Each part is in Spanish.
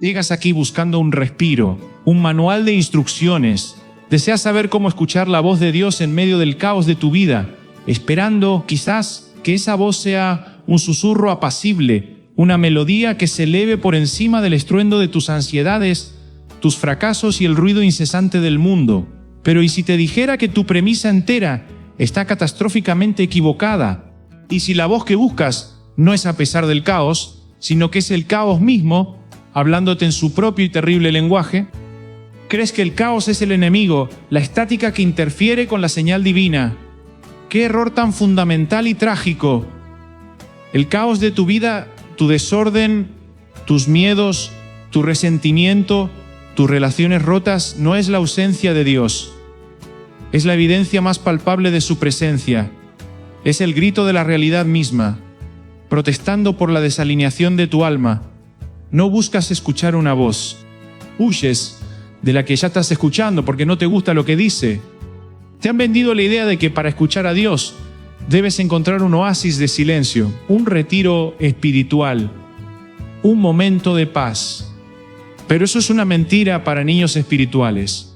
Llegas aquí buscando un respiro, un manual de instrucciones. Deseas saber cómo escuchar la voz de Dios en medio del caos de tu vida, esperando quizás que esa voz sea un susurro apacible, una melodía que se eleve por encima del estruendo de tus ansiedades, tus fracasos y el ruido incesante del mundo. Pero ¿y si te dijera que tu premisa entera está catastróficamente equivocada? ¿Y si la voz que buscas no es a pesar del caos, sino que es el caos mismo, hablándote en su propio y terrible lenguaje? ¿Crees que el caos es el enemigo, la estática que interfiere con la señal divina? ¡Qué error tan fundamental y trágico! El caos de tu vida, tu desorden, tus miedos, tu resentimiento, tus relaciones rotas no es la ausencia de Dios. Es la evidencia más palpable de su presencia. Es el grito de la realidad misma, protestando por la desalineación de tu alma. No buscas escuchar una voz. Huyes de la que ya estás escuchando porque no te gusta lo que dice. Te han vendido la idea de que para escuchar a Dios debes encontrar un oasis de silencio, un retiro espiritual, un momento de paz. Pero eso es una mentira para niños espirituales.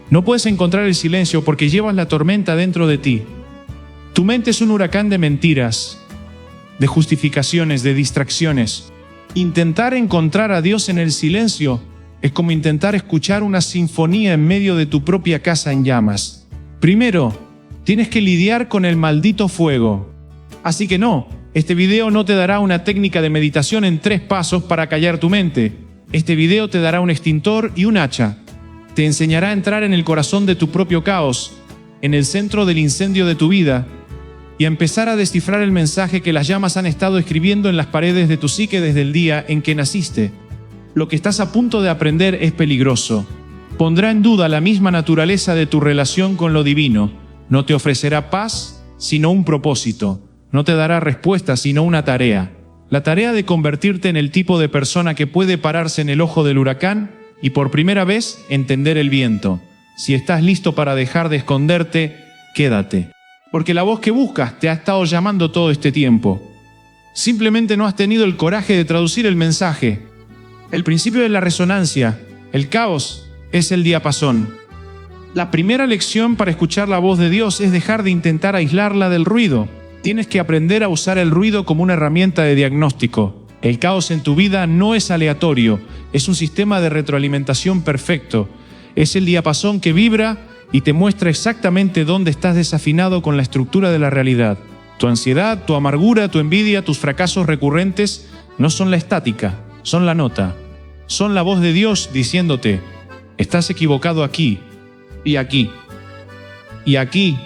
No puedes encontrar el silencio porque llevas la tormenta dentro de ti. Tu mente es un huracán de mentiras, de justificaciones, de distracciones. Intentar encontrar a Dios en el silencio es como intentar escuchar una sinfonía en medio de tu propia casa en llamas. Primero, tienes que lidiar con el maldito fuego. Así que no, este video no te dará una técnica de meditación en 3 pasos para callar tu mente. Este video te dará un extintor y un hacha. Te enseñará a entrar en el corazón de tu propio caos, en el centro del incendio de tu vida, y a empezar a descifrar el mensaje que las llamas han estado escribiendo en las paredes de tu psique desde el día en que naciste. Lo que estás a punto de aprender es peligroso. Pondrá en duda la misma naturaleza de tu relación con lo divino. No te ofrecerá paz, sino un propósito. No te dará respuesta, sino una tarea. La tarea de convertirte en el tipo de persona que puede pararse en el ojo del huracán y por primera vez entender el viento. Si estás listo para dejar de esconderte, quédate. Porque la voz que buscas te ha estado llamando todo este tiempo. Simplemente no has tenido el coraje de traducir el mensaje. El principio de la resonancia, el caos, es el diapasón. La primera lección para escuchar la voz de Dios es dejar de intentar aislarla del ruido. Tienes que aprender a usar el ruido como una herramienta de diagnóstico. El caos en tu vida no es aleatorio, es un sistema de retroalimentación perfecto. Es el diapasón que vibra y te muestra exactamente dónde estás desafinado con la estructura de la realidad. Tu ansiedad, tu amargura, tu envidia, tus fracasos recurrentes no son la estática, son la nota. Son la voz de Dios diciéndote: estás equivocado aquí, y aquí, y aquí.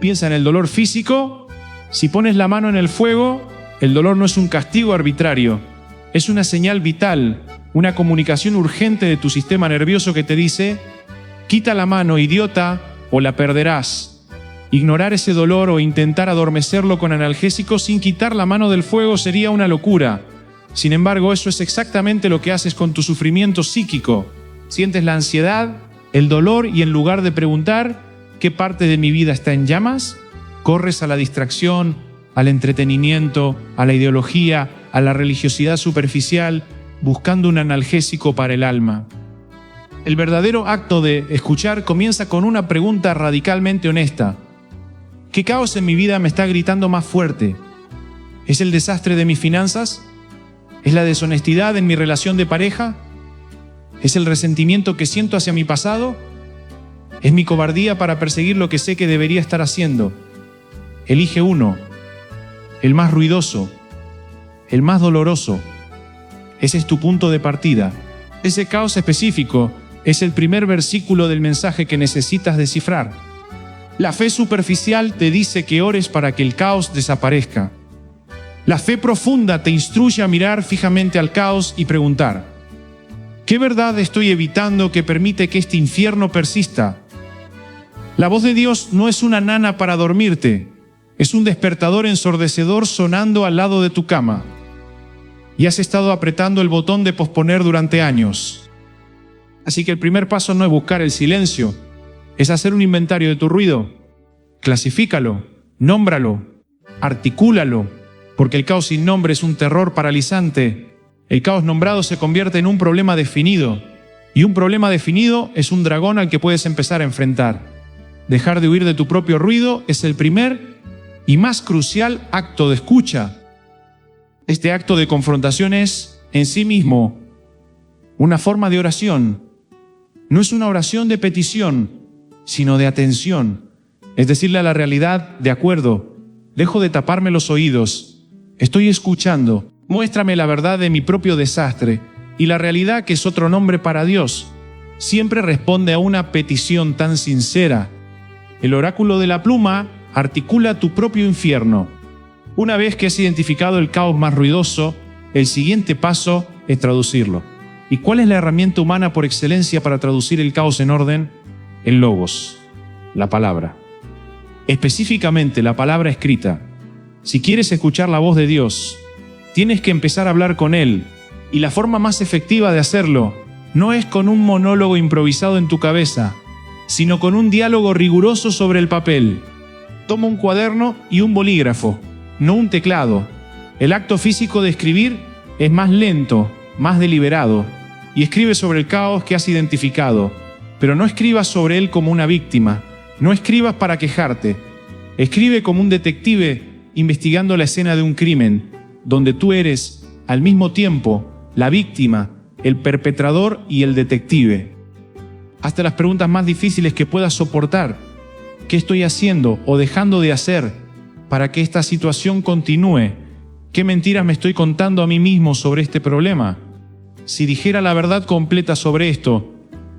Piensa en el dolor físico. Si pones la mano en el fuego, el dolor no es un castigo arbitrario. Es una señal vital, una comunicación urgente de tu sistema nervioso que te dice: quita la mano, idiota, o la perderás. Ignorar ese dolor o intentar adormecerlo con analgésicos sin quitar la mano del fuego sería una locura. Sin embargo, eso es exactamente lo que haces con tu sufrimiento psíquico. Sientes la ansiedad, el dolor y en lugar de preguntar ¿qué parte de mi vida está en llamas?, corres a la distracción, al entretenimiento, a la ideología, a la religiosidad superficial, buscando un analgésico para el alma. El verdadero acto de escuchar comienza con una pregunta radicalmente honesta. ¿Qué caos en mi vida me está gritando más fuerte? ¿Es el desastre de mis finanzas? ¿Es la deshonestidad en mi relación de pareja? ¿Es el resentimiento que siento hacia mi pasado? ¿Es mi cobardía para perseguir lo que sé que debería estar haciendo? Elige uno, el más ruidoso, el más doloroso. Ese es tu punto de partida. Ese caos específico es el primer versículo del mensaje que necesitas descifrar. La fe superficial te dice que ores para que el caos desaparezca. La fe profunda te instruye a mirar fijamente al caos y preguntar: ¿qué verdad estoy evitando que permite que este infierno persista? La voz de Dios no es una nana para dormirte, es un despertador ensordecedor sonando al lado de tu cama. Y has estado apretando el botón de posponer durante años. Así que el primer paso no es buscar el silencio, es hacer un inventario de tu ruido. Clasifícalo, nómbralo, articúlalo, porque el caos sin nombre es un terror paralizante. El caos nombrado se convierte en un problema definido, y un problema definido es un dragón al que puedes empezar a enfrentar. Dejar de huir de tu propio ruido es el primer y más crucial acto de escucha. Este acto de confrontación es, en sí mismo, una forma de oración. No es una oración de petición, sino de atención. Es decirle a la realidad, de acuerdo, dejo de taparme los oídos, estoy escuchando, muéstrame la verdad de mi propio desastre y la realidad que es otro nombre para Dios. Siempre responde a una petición tan sincera. El oráculo de la pluma articula tu propio infierno. Una vez que has identificado el caos más ruidoso, el siguiente paso es traducirlo. ¿Y cuál es la herramienta humana por excelencia para traducir el caos en orden? El logos, la palabra. Específicamente la palabra escrita. Si quieres escuchar la voz de Dios, tienes que empezar a hablar con Él. Y la forma más efectiva de hacerlo no es con un monólogo improvisado en tu cabeza, sino con un diálogo riguroso sobre el papel. Toma un cuaderno y un bolígrafo, no un teclado. El acto físico de escribir es más lento, más deliberado, y escribe sobre el caos que has identificado, pero no escribas sobre él como una víctima, no escribas para quejarte, escribe como un detective investigando la escena de un crimen, donde tú eres, al mismo tiempo, la víctima, el perpetrador y el detective. Hazte las preguntas más difíciles que puedas soportar. ¿Qué estoy haciendo o dejando de hacer para que esta situación continúe? ¿Qué mentiras me estoy contando a mí mismo sobre este problema? Si dijera la verdad completa sobre esto,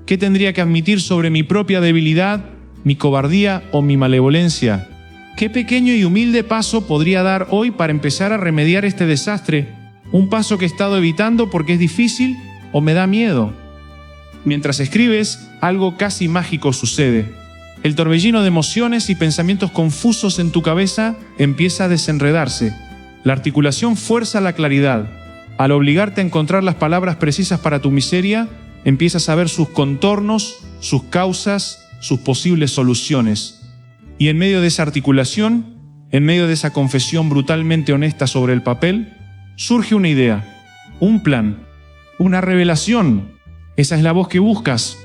¿qué tendría que admitir sobre mi propia debilidad, mi cobardía o mi malevolencia? ¿Qué pequeño y humilde paso podría dar hoy para empezar a remediar este desastre? ¿Un paso que he estado evitando porque es difícil o me da miedo? Mientras escribes, algo casi mágico sucede. El torbellino de emociones y pensamientos confusos en tu cabeza empieza a desenredarse. La articulación fuerza la claridad. Al obligarte a encontrar las palabras precisas para tu miseria, empiezas a ver sus contornos, sus causas, sus posibles soluciones. Y en medio de esa articulación, en medio de esa confesión brutalmente honesta sobre el papel, surge una idea, un plan, una revelación. Esa es la voz que buscas.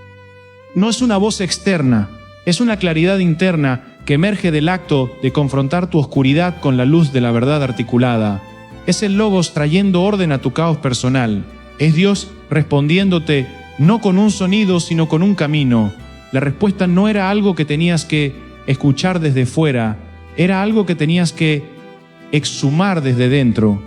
No es una voz externa, es una claridad interna que emerge del acto de confrontar tu oscuridad con la luz de la verdad articulada. Es el Logos trayendo orden a tu caos personal. Es Dios respondiéndote no con un sonido, sino con un camino. La respuesta no era algo que tenías que escuchar desde fuera, era algo que tenías que exhumar desde dentro.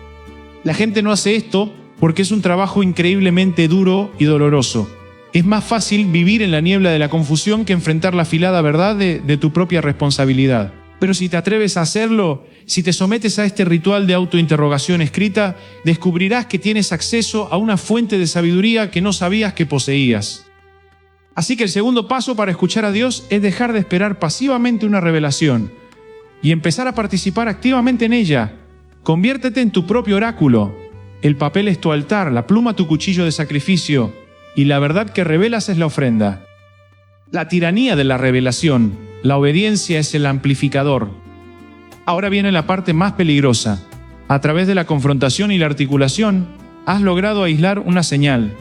La gente no hace esto porque es un trabajo increíblemente duro y doloroso. Es más fácil vivir en la niebla de la confusión que enfrentar la afilada verdad de tu propia responsabilidad. Pero si te atreves a hacerlo, si te sometes a este ritual de autointerrogación escrita, descubrirás que tienes acceso a una fuente de sabiduría que no sabías que poseías. Así que el segundo paso para escuchar a Dios es dejar de esperar pasivamente una revelación y empezar a participar activamente en ella. Conviértete en tu propio oráculo. El papel es tu altar, la pluma tu cuchillo de sacrificio y la verdad que revelas es la ofrenda. La tiranía de la revelación, la obediencia es el amplificador. Ahora viene la parte más peligrosa. A través de la confrontación y la articulación, has logrado aislar una señal.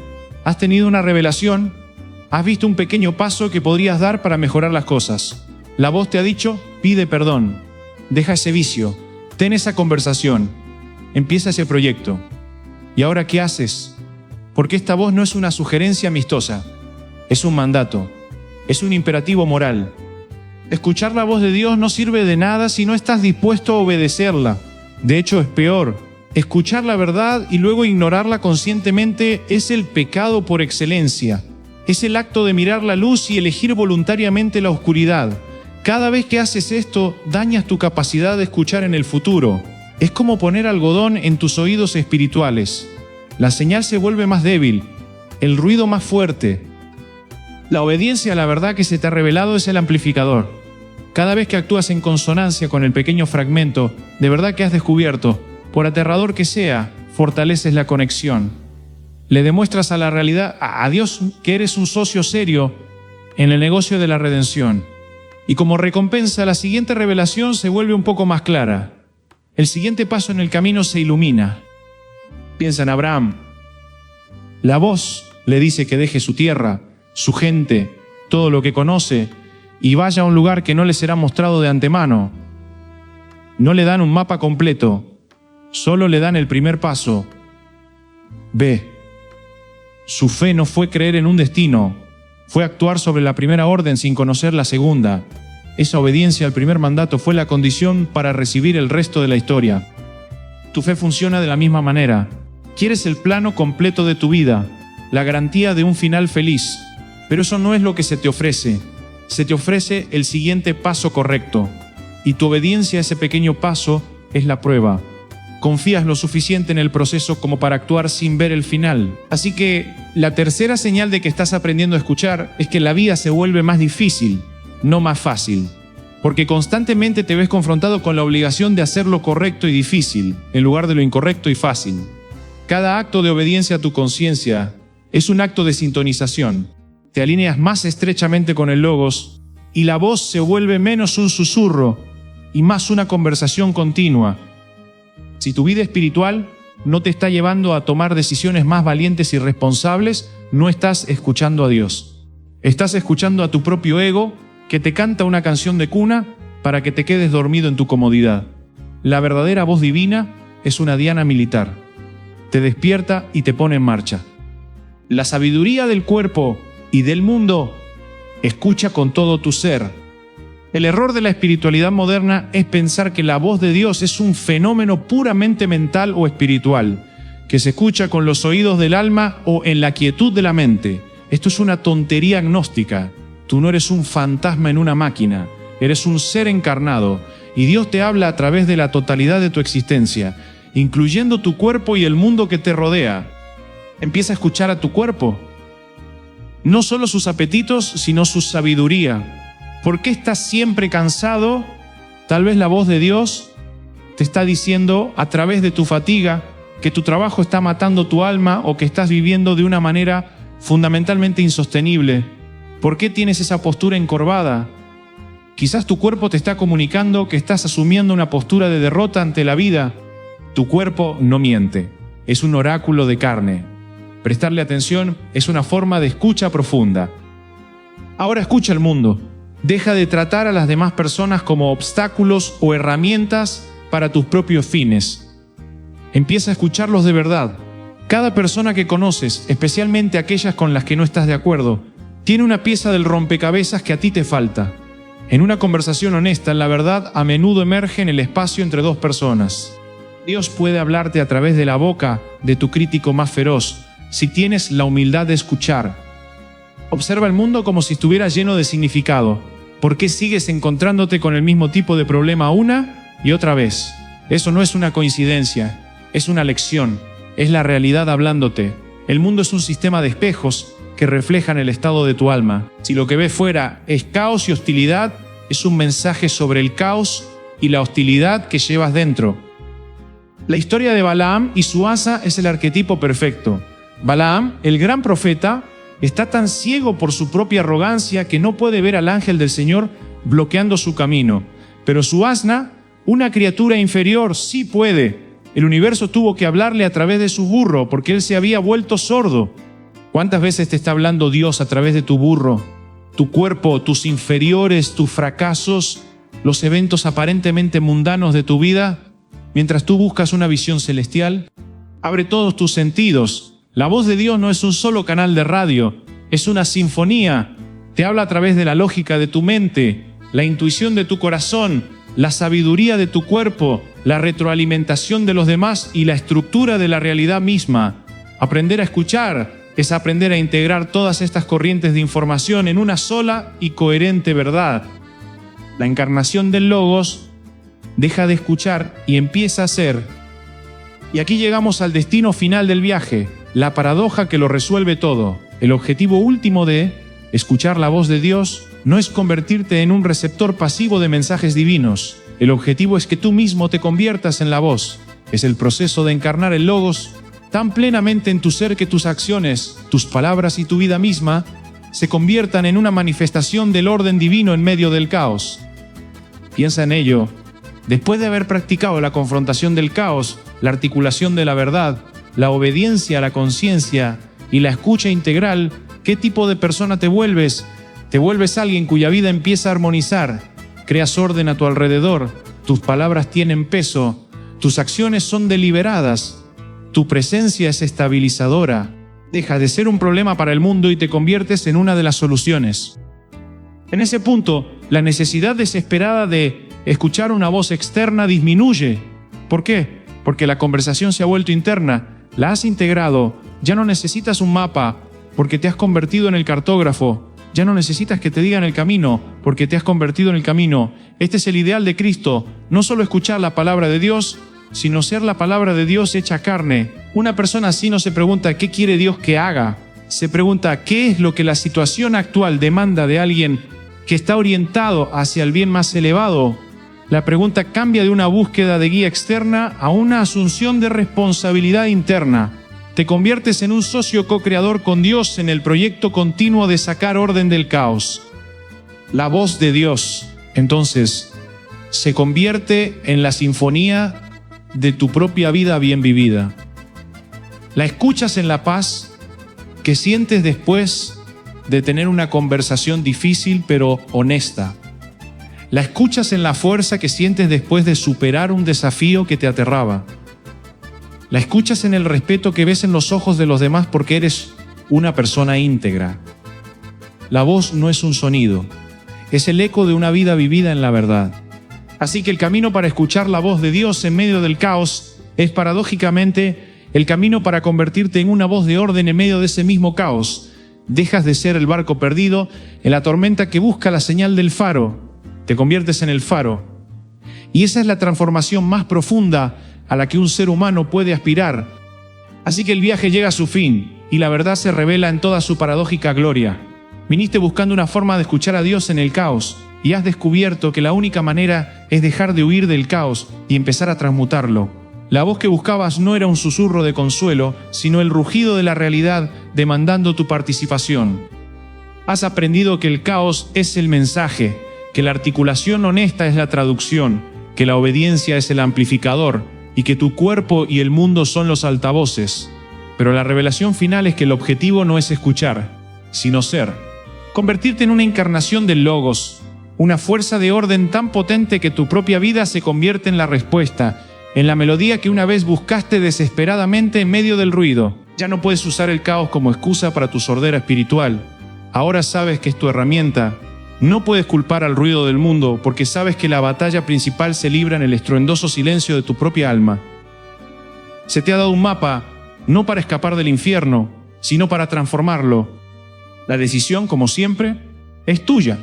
Has tenido una revelación, has visto un pequeño paso que podrías dar para mejorar las cosas. La voz te ha dicho, pide perdón, deja ese vicio, ten esa conversación, empieza ese proyecto. ¿Y ahora qué haces? Porque esta voz no es una sugerencia amistosa, es un mandato, es un imperativo moral. Escuchar la voz de Dios no sirve de nada si no estás dispuesto a obedecerla. De hecho, es peor. Escuchar la verdad y luego ignorarla conscientemente es el pecado por excelencia. Es el acto de mirar la luz y elegir voluntariamente la oscuridad. Cada vez que haces esto, dañas tu capacidad de escuchar en el futuro. Es como poner algodón en tus oídos espirituales. La señal se vuelve más débil, el ruido más fuerte. La obediencia a la verdad que se te ha revelado es el amplificador. Cada vez que actúas en consonancia con el pequeño fragmento de verdad que has descubierto, por aterrador que sea, fortaleces la conexión. Le demuestras a la realidad, a Dios, que eres un socio serio en el negocio de la redención. Y como recompensa, la siguiente revelación se vuelve un poco más clara. El siguiente paso en el camino se ilumina. Piensa en Abraham. La voz le dice que deje su tierra, su gente, todo lo que conoce, y vaya a un lugar que no le será mostrado de antemano. No le dan un mapa completo, solo le dan el primer paso. Ve. Su fe no fue creer en un destino, fue actuar sobre la primera orden sin conocer la segunda. Esa obediencia al primer mandato fue la condición para recibir el resto de la historia. Tu fe funciona de la misma manera. Quieres el plano completo de tu vida, la garantía de un final feliz, pero eso no es lo que se te ofrece. Se te ofrece el siguiente paso correcto, y tu obediencia a ese pequeño paso es la prueba. Confías lo suficiente en el proceso como para actuar sin ver el final. Así que la tercera señal de que estás aprendiendo a escuchar es que la vida se vuelve más difícil, no más fácil, porque constantemente te ves confrontado con la obligación de hacer lo correcto y difícil, en lugar de lo incorrecto y fácil. Cada acto de obediencia a tu conciencia es un acto de sintonización. Te alineas más estrechamente con el Logos y la voz se vuelve menos un susurro y más una conversación continua. Si tu vida espiritual no te está llevando a tomar decisiones más valientes y responsables, no estás escuchando a Dios. Estás escuchando a tu propio ego que te canta una canción de cuna para que te quedes dormido en tu comodidad. La verdadera voz divina es una diana militar. Te despierta y te pone en marcha. La sabiduría del cuerpo y del mundo escucha con todo tu ser. El error de la espiritualidad moderna es pensar que la voz de Dios es un fenómeno puramente mental o espiritual, que se escucha con los oídos del alma o en la quietud de la mente. Esto es una tontería agnóstica. Tú no eres un fantasma en una máquina, eres un ser encarnado, y Dios te habla a través de la totalidad de tu existencia, incluyendo tu cuerpo y el mundo que te rodea. Empieza a escuchar a tu cuerpo. No solo sus apetitos, sino su sabiduría. ¿Por qué estás siempre cansado? Tal vez la voz de Dios te está diciendo a través de tu fatiga que tu trabajo está matando tu alma o que estás viviendo de una manera fundamentalmente insostenible. ¿Por qué tienes esa postura encorvada? Quizás tu cuerpo te está comunicando que estás asumiendo una postura de derrota ante la vida. Tu cuerpo no miente, es un oráculo de carne. Prestarle atención es una forma de escucha profunda. Ahora escucha el mundo. Deja de tratar a las demás personas como obstáculos o herramientas para tus propios fines. Empieza a escucharlos de verdad. Cada persona que conoces, especialmente aquellas con las que no estás de acuerdo, tiene una pieza del rompecabezas que a ti te falta. En una conversación honesta, la verdad a menudo emerge en el espacio entre dos personas. Dios puede hablarte a través de la boca de tu crítico más feroz, si tienes la humildad de escuchar. Observa el mundo como si estuviera lleno de significado. ¿Por qué sigues encontrándote con el mismo tipo de problema una y otra vez? Eso no es una coincidencia, es una lección, es la realidad hablándote. El mundo es un sistema de espejos que reflejan el estado de tu alma. Si lo que ves fuera es caos y hostilidad, es un mensaje sobre el caos y la hostilidad que llevas dentro. La historia de Balaam y su asa es el arquetipo perfecto. Balaam, el gran profeta, está tan ciego por su propia arrogancia que no puede ver al ángel del Señor bloqueando su camino. Pero su asna, una criatura inferior, sí puede. El universo tuvo que hablarle a través de su burro porque él se había vuelto sordo. ¿Cuántas veces te está hablando Dios a través de tu burro? Tu cuerpo, tus inferiores, tus fracasos, los eventos aparentemente mundanos de tu vida, mientras tú buscas una visión celestial. Abre todos tus sentidos. La voz de Dios no es un solo canal de radio, es una sinfonía. Te habla a través de la lógica de tu mente, la intuición de tu corazón, la sabiduría de tu cuerpo, la retroalimentación de los demás y la estructura de la realidad misma. Aprender a escuchar es aprender a integrar todas estas corrientes de información en una sola y coherente verdad. La encarnación del Logos deja de escuchar y empieza a ser. Y aquí llegamos al destino final del viaje. La paradoja que lo resuelve todo. El objetivo último de escuchar la voz de Dios no es convertirte en un receptor pasivo de mensajes divinos. El objetivo es que tú mismo te conviertas en la voz. Es el proceso de encarnar el Logos tan plenamente en tu ser que tus acciones, tus palabras y tu vida misma se conviertan en una manifestación del orden divino en medio del caos. Piensa en ello. Después de haber practicado la confrontación del caos, la articulación de la verdad, la obediencia a la conciencia y la escucha integral, ¿qué tipo de persona te vuelves? Te vuelves alguien cuya vida empieza a armonizar, creas orden a tu alrededor, tus palabras tienen peso, tus acciones son deliberadas, tu presencia es estabilizadora, dejas de ser un problema para el mundo y te conviertes en una de las soluciones. En ese punto, la necesidad desesperada de escuchar una voz externa disminuye. ¿Por qué? Porque la conversación se ha vuelto interna, la has integrado, ya no necesitas un mapa, porque te has convertido en el cartógrafo, ya no necesitas que te digan el camino, porque te has convertido en el camino. Este es el ideal de Cristo, no solo escuchar la palabra de Dios, sino ser la palabra de Dios hecha carne. Una persona así no se pregunta ¿qué quiere Dios que haga? Se pregunta ¿qué es lo que la situación actual demanda de alguien que está orientado hacia el bien más elevado? La pregunta cambia de una búsqueda de guía externa a una asunción de responsabilidad interna. Te conviertes en un socio co-creador con Dios en el proyecto continuo de sacar orden del caos. La voz de Dios, entonces, se convierte en la sinfonía de tu propia vida bien vivida. La escuchas en la paz que sientes después de tener una conversación difícil pero honesta. La escuchas en la fuerza que sientes después de superar un desafío que te aterraba. La escuchas en el respeto que ves en los ojos de los demás porque eres una persona íntegra. La voz no es un sonido, es el eco de una vida vivida en la verdad. Así que el camino para escuchar la voz de Dios en medio del caos es paradójicamente el camino para convertirte en una voz de orden en medio de ese mismo caos. Dejas de ser el barco perdido en la tormenta que busca la señal del faro. Te conviertes en el faro. Y esa es la transformación más profunda a la que un ser humano puede aspirar. Así que el viaje llega a su fin y la verdad se revela en toda su paradójica gloria. Viniste buscando una forma de escuchar a Dios en el caos y has descubierto que la única manera es dejar de huir del caos y empezar a transmutarlo. La voz que buscabas no era un susurro de consuelo, sino el rugido de la realidad demandando tu participación. Has aprendido que el caos es el mensaje, que la articulación honesta es la traducción, que la obediencia es el amplificador y que tu cuerpo y el mundo son los altavoces. Pero la revelación final es que el objetivo no es escuchar, sino ser. Convertirte en una encarnación del Logos, una fuerza de orden tan potente que tu propia vida se convierte en la respuesta, en la melodía que una vez buscaste desesperadamente en medio del ruido. Ya no puedes usar el caos como excusa para tu sordera espiritual. Ahora sabes que es tu herramienta. No puedes culpar al ruido del mundo porque sabes que la batalla principal se libra en el estruendoso silencio de tu propia alma. Se te ha dado un mapa, no para escapar del infierno, sino para transformarlo. La decisión, como siempre, es tuya.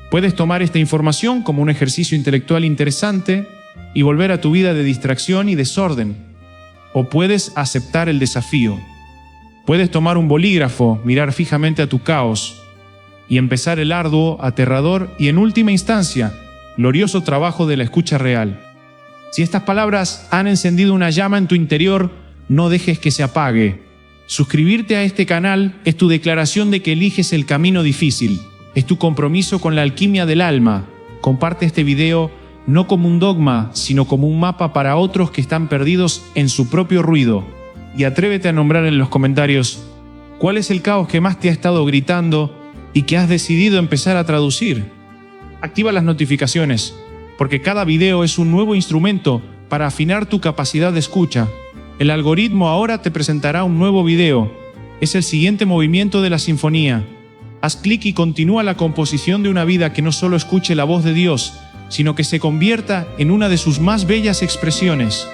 Puedes tomar esta información como un ejercicio intelectual interesante y volver a tu vida de distracción y desorden. O puedes aceptar el desafío. Puedes tomar un bolígrafo, mirar fijamente a tu caos y empezar el arduo, aterrador y, en última instancia, glorioso trabajo de la escucha real. Si estas palabras han encendido una llama en tu interior, no dejes que se apague. Suscribirte a este canal es tu declaración de que eliges el camino difícil. Es tu compromiso con la alquimia del alma. Comparte este video no como un dogma, sino como un mapa para otros que están perdidos en su propio ruido. Y atrévete a nombrar en los comentarios cuál es el caos que más te ha estado gritando y que has decidido empezar a traducir. Activa las notificaciones, porque cada video es un nuevo instrumento para afinar tu capacidad de escucha. El algoritmo ahora te presentará un nuevo video. Es el siguiente movimiento de la sinfonía. Haz clic y continúa la composición de una vida que no solo escuche la voz de Dios, sino que se convierta en una de sus más bellas expresiones.